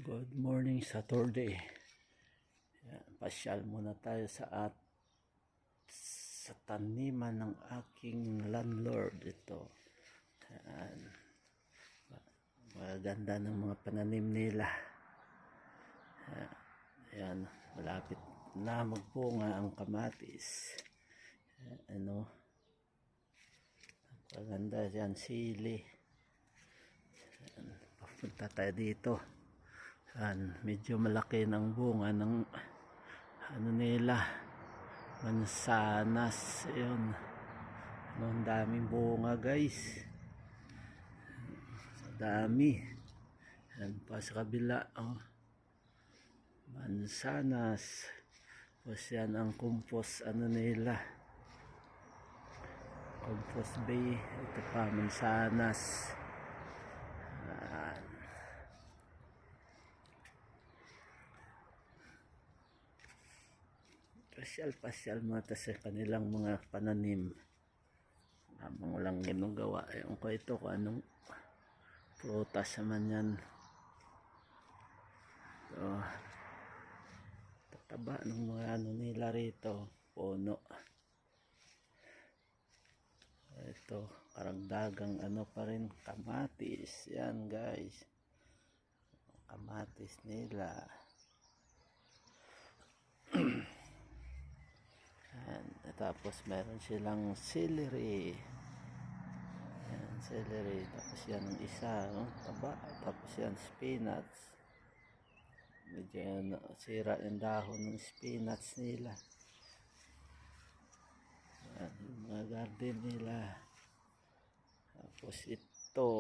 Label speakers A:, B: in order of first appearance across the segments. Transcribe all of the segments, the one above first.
A: Good morning, Saturday. Yan, pasyal muna tayo sa taniman ng aking landlord. Ito. Yan. Maganda ng mga pananim nila. Yan. Malapit na magbunga ang kamatis. Yan, maganda yan, sili. Yan. Papunta tayo dito. Yan, medyo malaki ng bunga ng nila, mansanas. Ayun, ang daming bunga, guys, dami. Yan pa sa kabila, mansanas. Tapos yan ang compost nila, compost bay. Ito pa, mansanas. Pasyal mata sa kanilang mga pananim. Habang walang ginagawa, yung ko ito kung anong prutas naman yan. So, tataba ng mga nila rito, puno. Ito, karagdagang pa rin, kamatis. Yan, guys, kamatis nila. Tapos meron silang celery. Yan, celery. Tapos yan ang isa, taba. Tapos yan, spinach. Medyo sira yung dahon ng spinach nila. Yan, yung mga garden nila. Tapos ito,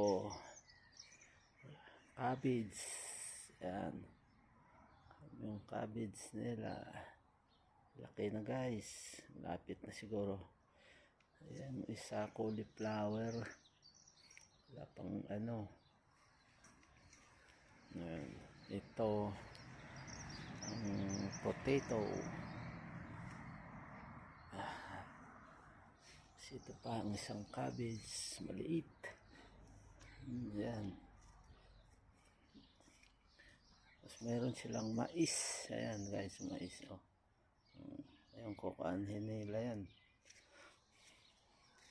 A: cabbage. Yan, yung cabbage nila. Laki na, guys, lapit na siguro. Ayan, isa cauliflower. Wala pang Ayan. Ito ang potato. Ito pa ang isang cabbage, maliit. Ayan. Tapos meron silang mais. Ayan, guys, mais. Ayun, kukuanhin nila yan.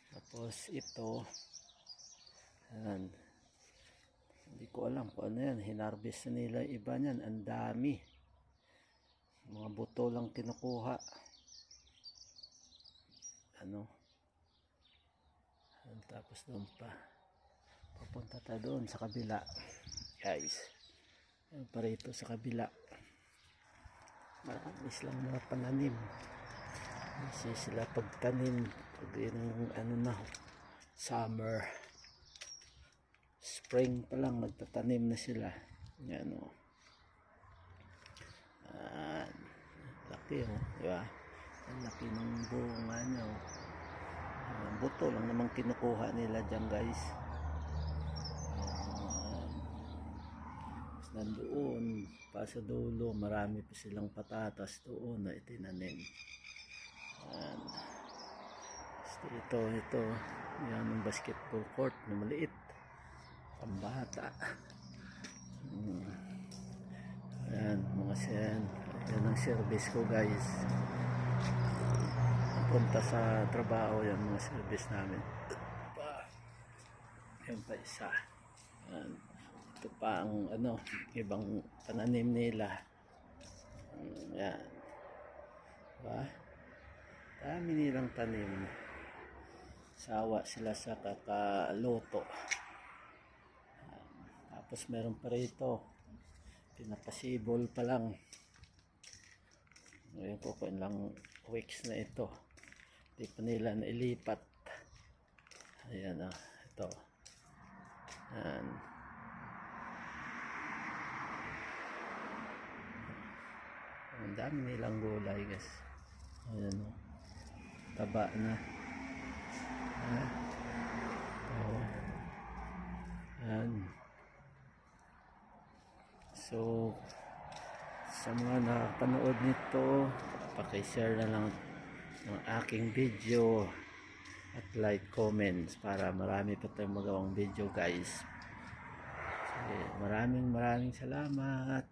A: Tapos ito, ayan, hindi ko alam kung ano yan, hinarvest nila iba niyan. Ang dami, mga buto lang kinukuha. Tapos doon pa, papunta tayo doon sa kabila, guys. Ayun pa rito sa kabila, marami silang mga pananim. Kasi sila pagtanim pag yung summer, spring pa lang nagtatanim na sila. Yan, laki, diba? Ang laki ng bunga niya. Buto lang naman kinukuha nila dyan, guys. Nandoon pa sa dulo, marami pa silang patatas doon na itinanim. Yan. Ito yan ang basketball court na maliit, pambata. Yan, mga yan ang service ko, guys. Punta sa trabaho, yan mga service namin. Yan pa isa. Yan. Ito pa ang ibang pananim nila. Yan. Diba? Dami nilang tanim. Sawa sila sa kakaluto. Tapos meron pa rito, pinapasibol pa lang. Ngayon ko lang weeks na ito. Di pa nila nailipat. Ayan, ito. Ayan. Ang dami nilang gulay, guys. Ayan, taba na. Ayan. So, sa mga nakapanood nito, paki-share na lang ng aking video at like, comments para marami pa tayong magawang video, guys. Sige. Maraming salamat.